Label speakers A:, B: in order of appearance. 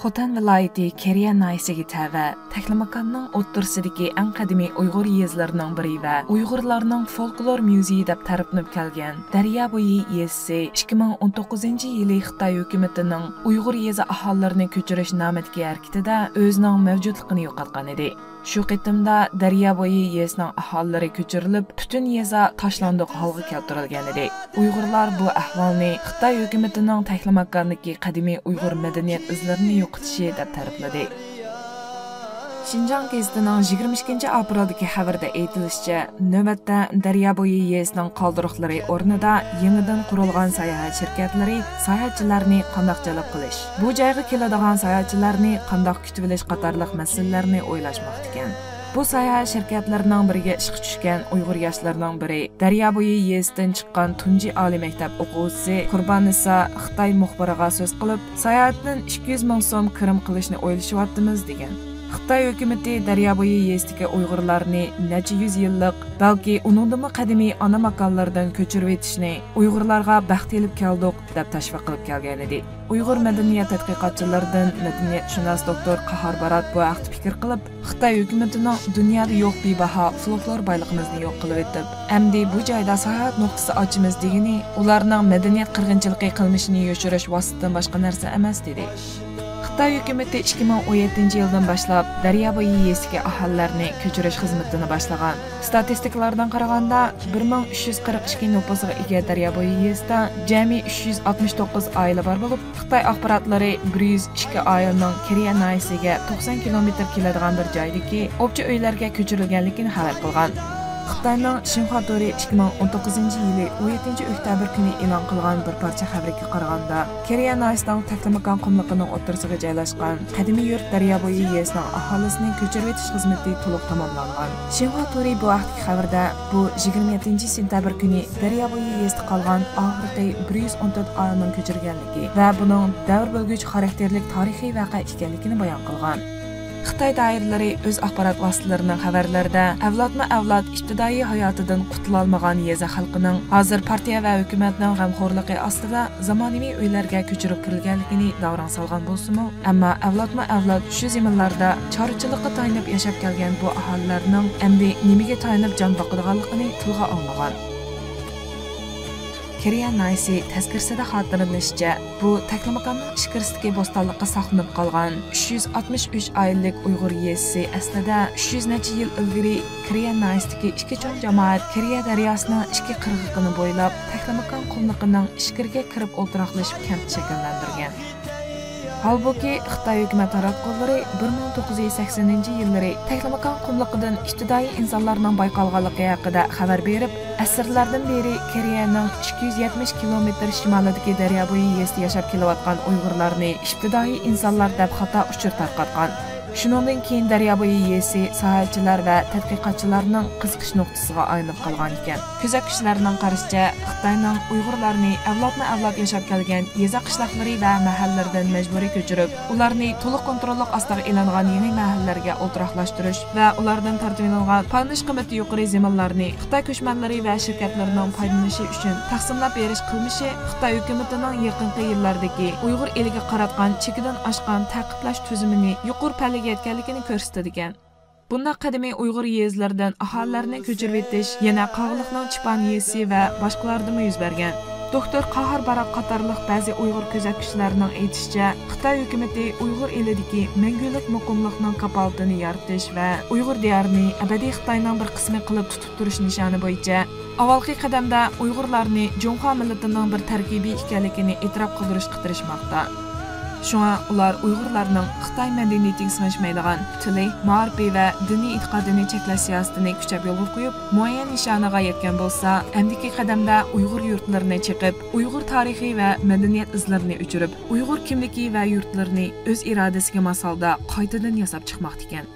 A: Xotan viloyati Keria naysiga tava Taklamakanning o'ttirsidagi eng qadimiy Uyg'ur yezlarining biri va Uyg'urlarning folklor muzeyi deb ta'riflanib kelgan Daryobo'yi yezisi 2019-yili Xitoy hukumatining Uyg'ur yezi aholilarini ko'chirish nomidagi harakatida o'zining mavjudligini yo'qotgan edi. Shu qitimda Daryobo'yi yezining aholilari ko'chirilib, butun yeza tashlandiq holga keltirilgan edi. Uyg'urlar bu ahvolni Xitoy hukumatining Taklamakkandagi qadimiy Uyg'ur madaniyat izlarini yo'qotishi deb ta'rifladi. Şinjan gazetining 22 apraldagi xabarda aytilishicha, navbatda Daryobo'yi yezining qoldiroqlari o'rnida yangidan qurilgan sayohat shirkatlari sayohatchilarni qanday jalb qilish, bu joyga keladigan sayohatchilarni qanday kutib olish qatorliq masalalarni o'ylashmoqda ekan. Bu sayohat shirkatlarining biriga ishga tushgan Uyg'ur yoshlarining biri Daryobo'yi yezidan chiqqan tunji oliy maktab o'quvchisi Qurbonisa Xitoy muxbiriga so'z qilib, sayohatdan 200 ming so'm kirim qilishni o'ylashyapmiz degan. Xitoy hukumati Daryobo'yi yezidagi Uyg'urlarni necha yuz yillik, balki uningdimi qadimiy ona makonlardan ko'chirib etishni Uyg'urlarga baxt elib keldik deb tashviq qilib kelgan edi. Uyg'ur madaniyat tadqiqotchilaridan madaniyatshunos doktor Qahar Barat bu haqda fikr qilib, Xitoy hukumatining dunyoda yo'q bebaho folklor boyligimizni yo'q qilib etib, endi bu joyda sayohat nuqtasi ochimiz degani ularning madaniyat qirg'inchiligi qilmishini yoshirish vositadan boshqa narsa emas dedi. Xitoy hukumati 2017 yildan boshlab Daryobo'yi yeziga aholilarni ko'chirish xizmatini boshlagan. Statistikalardan qaraganda 1342 nüfusga ega Daryobo'yi yezida jami 369 oila bor bo'lib, Xitoy axborotlari 102 oilaning Keria naysiga 90 kilometr keladigan bir joydagi o'pcha uylarga ko'chirilganligini xabar qilgan. Xitoyning Xinhua To'ri 2019-yili 17 oktyabr kuni e'lon qilgan bir parcha xabarga qaraganda, Keria naysining Taklamakan qumliqining o'rtasiga joylashgan qadimiy yurt Daryobo'yi yezining aholisining ko'chirib etish xizmati to'liq tamomlangan. Xinhua To'ri bu vaqtdagi xabarda bu 27-sentabr kuni Daryobo'yi yezida qolgan oxirgi 114 oilaning ko'chirganligi va buning davr bo'lgich xarakterlik tarixiy voqea ekanligini bayon qilgan. Xitoy doiralari o'z axborot vositalarining xabarlarida avlodma-avlod ibtidoiy hayotidan qutula olmagan yeza xalqining hozir partiya va hukumatning g'amxo'rligi ostida zamonaviy uylarga ko'chirib kirilganligini davron solgan bo'lsa-mu, ammo avlodma-avlod shu zaminlarda chorchilikqa tayanib yashab kelgan bu aholilarning endi nimaga tayanib jon boqadiganligini tilga olmagan. Keria naysi tezkirsida xotirilanishicha, bu Taklamakanning ichkarisidagi bo'stonlikqa saqlanib qolgan 363 oilalik Uyg'ur yezisi aslida 300 necha yil ilgari Keria naysidagi ikki cho'ng jamoat Keria daryosining ikki qirg'og'ini bo'ylab Taklamakan qumliqining ichkariga kirib o'tiraqlashib kent shakllantirgan. Halbuki Xitoy hukumat taraqqollari 1980-yillari Taklamakan qumliqidan ibtidoiy insonlarning bayqalganligi haqida xabar berib, asrlardan beri Keriyaning 270 kilometr shimolidagi Daryobo'yi yezida yashab kelayotgan Uyg'urlarni ibtidoiy insonlar deb xato uchur tarqatgan. Shuningdek keyin Daryobo'yi yezi sayohatchilar va tadqiqotchilarning qiziqish nuqtasiga aylanib qolgan ekan. Kuzatuvchilarning qarashicha, Xitoyning Uyg'urlarni avlodma-avlod yashab kelgan yeza qishloqlari va mahallalardan majburiy ko'chirib, ularni to'liq kontrollik ostiga ilingan yangi mahallalarga o'tiraqlashtirish va ulardan tartib etilgan panish qiymati yuqori zaminlarni Xitoy ko'chmanlari va shirkatlarining foydalanishi uchun taqsimlab berish qilmishi Xitoy hukumatining yaqinqi yillardagi Uyg'ur eliga qaratgan chekidan oshgan ta'qiplash tuzumini yuqori yetganligini ko'rsatadigan. Bunda qadimiy Uyg'ur yezlaridan aholilarni ko'chirib etish yana Qog'liqning Chipan yezi va boshqalarda yuz bergan. Doktor Qahar Barat qatorliq ba'zi Uyg'ur kuzatuvchilarining aytishicha, Xitoy hukumati Uyg'ur elidagi mangulik muqimlikning kapolatini yaratish va Uyg'ur diyorini abadiy Xitoyning bir qismi qilib tutib turish nishoni bo'yicha avvalgi qadamda Uyg'urlarni Junxo millatining bir tarkibiy ekanligini e'tirof qildirishga tirishmoqda. Shunga ular Uyg'urlarning Xitoy madaniyatiga singishmaydigan tili, ma'rifi va diniy e'tiqodini cheklash siyosatini kuchab yo'lga qo'yib, muayyan nishoniga yetgan bo'lsa, amdiki qadamda Uyg'ur yurtlarini chiqib, Uyg'ur tarixi va madaniyat izlarini o'chirib, Uyg'ur kimligi va yurtlarini o'z irodasiga masalda qaytadan yasab chiqmoqda ekan.